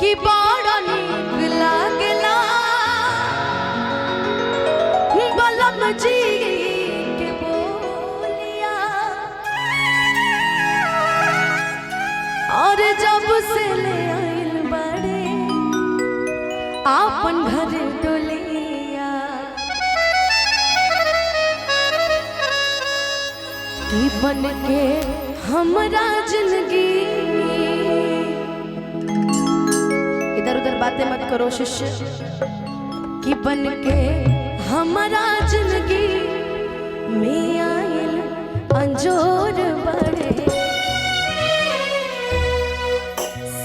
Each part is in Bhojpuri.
कि बड़ा नीक लागला बलम जी के बोलिया और जब से ले आइल बड़े आपन घर डोलिया कि बन के हमरा जिंदगी। इधर उधर बातें मत करो शिष्य। कि बन के हमारा जिंदगी में आयल अंजोर बड़े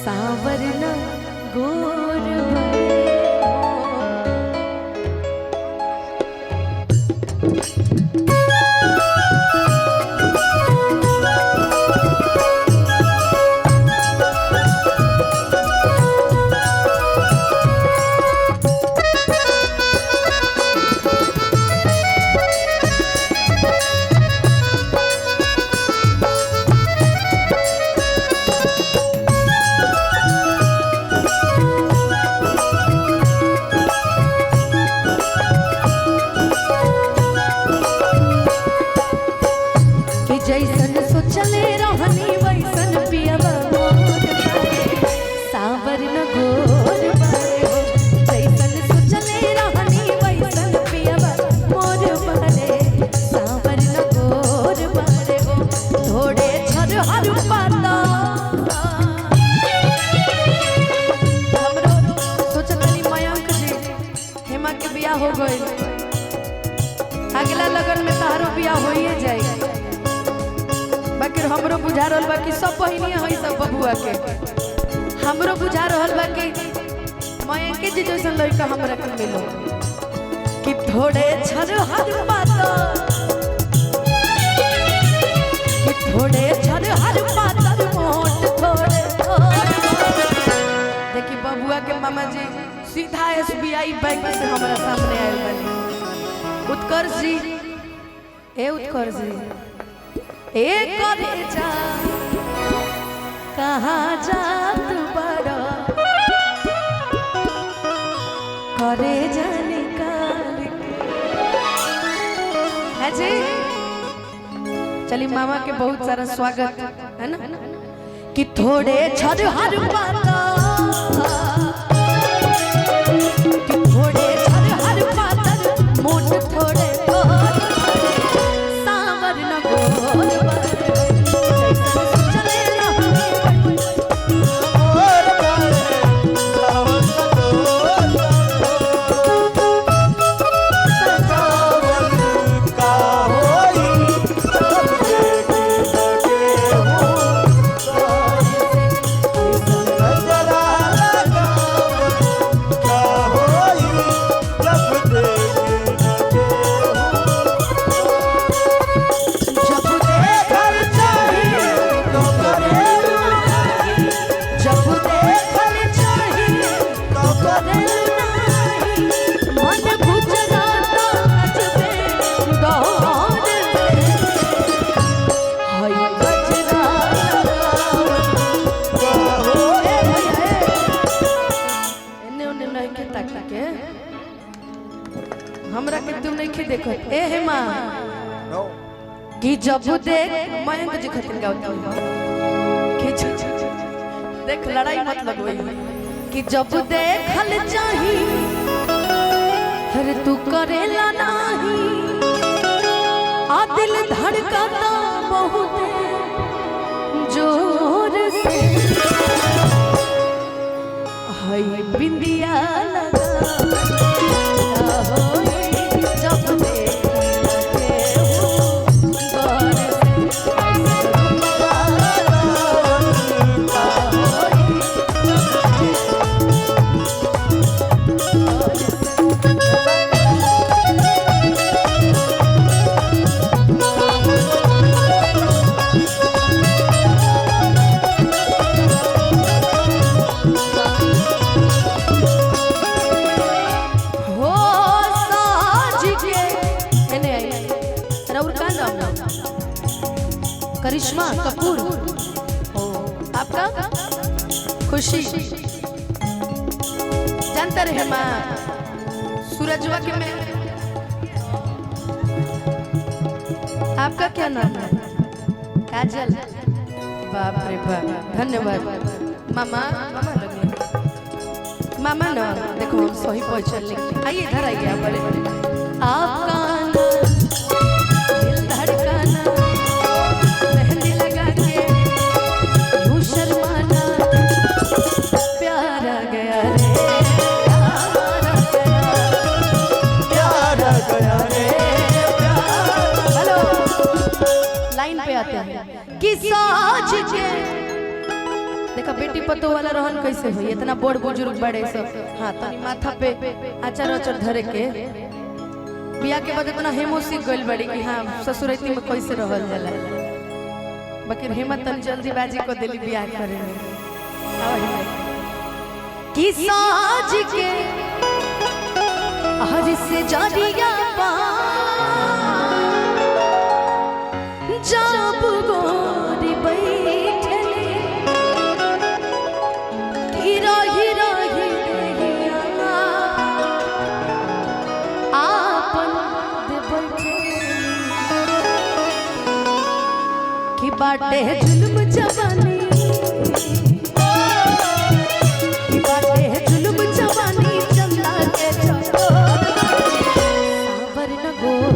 सावरना गोर बड़े। जैसन सोचले रहनी वैसन पियबा सावर न गोर बारे हो। जैसन सोचले रहनी वैसन पियबा मोर बारे सावर न गोर बारे हो। थोड़े छर हर पाता हमरो सोचतनी मयंक जी हेमा के बियाह हो गइल। अगला लगन में तारो बियाह होइए जाई। बाकी हमरो बुझा रहल बा कि सब बहिनिया है सब बबुआ के। हमरो बुझा रहल बा कि मयंके जी जैसन लड़का हमरा के मिलो। कि थोड़े छर हर पाता कि थोड़े छर हर पाता मोट थोड़े देखी बबुआ के मामा जी सीधा SBI बैंक से हमरा सामने आयल बने। उत्कर्ष जी ए उत्कर्ष जी एक जा कहाँ जात बड़ा करे जा निकाल है जी। चलिए मामा के बहुत सारा स्वागत है ना। कि थोड़े छर हर पाता कि थोड़े छर हर पाता मोट थोड़े सावर न गोर हमरा के तुम नहीं देखो ए हेमा कि जब देख मयंक जी खतिन गावत खींच देख लड़ाई मत लगवई। कि जब देखल चाही हर तू करेला नाही आ दिल धड़कता बहुत जोर से हाय बिंदिया लगा करिश्मा कपूर। आपका खुशी जानता रहे माँ सूरजवा के मैं। आपका क्या नाम है? काजल। बाप रे बाप, धन्यवाद मामा। मामा लगे मामा ना, देखो हम सही पहचान लेंगे। आइए इधर आइए आप वाले। आपका दिल धड़काना, मेहंदी लगा के यूं शर्माना, प्यार आ गया रे, प्यार आ गया रे। हेलो, लाइन पे आते हैं कि साज के देखा बेटी पतो वाला रहन कैसे हुई। इतना बड़ बुजुर्ग बड़े सब हाँ तनी माथा पे आचार आचार धरे के बिया के बाद इतना हेमो सीख गइल बड़ी कि हाँ ससुरैती में कैसे रहल जाला। बाकी हेमत तन जल्दीबाजी को दिली बिया करे में कि साज के हर से जानिया पा जब गोरी बैठले हीरा हीरा हीरा आपन दे बैठे कि बाटे जुल्म जवानी, कि बाटे जुल्म जवानी चंदा के चकोर सावर न गोर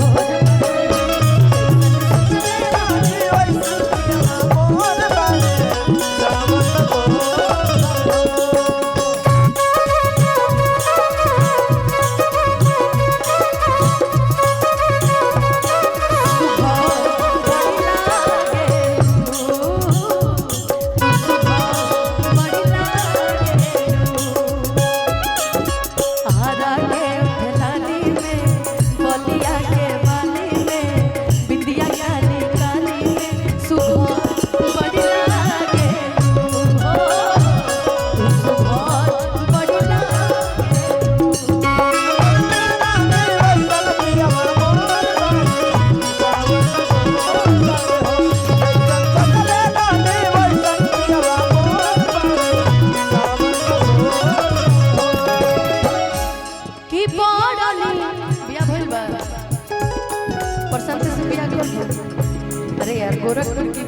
गोरखपुर की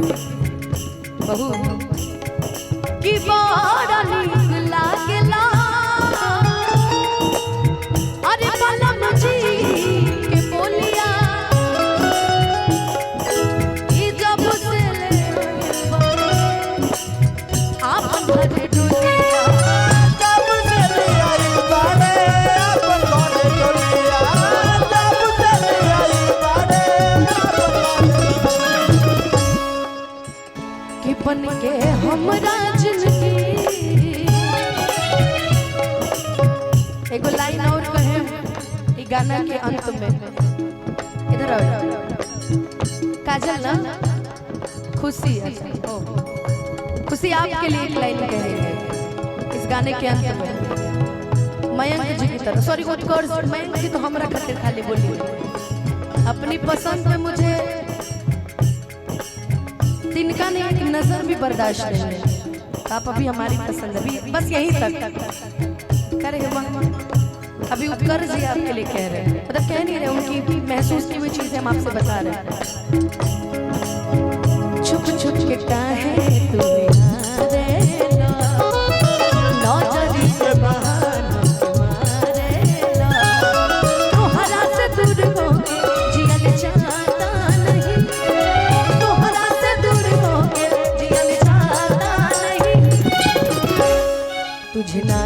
बहू की बड़ा नीक लागेला। अरे बलम जी के बोलिया ई जब से ले आपन घरे डोलिया, जब से ले आई बारे आपन घरे डोलिया, जब से ले आई बारे कि बन के हमरा जिंदगी। एगो लाइन और कहे ई गाना के अंत में, इधर आओ काजल ना खुशी है ओ खुशी आपके लिए एक लाइन कहेंगे इस गाने के अंत में। मयंक जी की तरह, सॉरी उत्कर्ष, मयंक जी तो हमरा खातिर खाली बोली अपनी पसंद में मुझे तिनका ने एक नजर भी बर्दाश्त नहीं है। आप अभी हमारी पसंद अभी बस यही तक करेंगे। अभी उत्कर्ष जी आपके लिए कह रहे हैं, मतलब कह नहीं रहे, उनकी महसूस की हुई चीजें हम आपसे बता रहे हैं। छुप छुप के काहे तू यारेला, नौजरी के बहाना मारेला, तोहरा से दूर होके जियल चाहता नहीं, तोहरा से दूर होके जियल चाहता नहीं, तुझे ना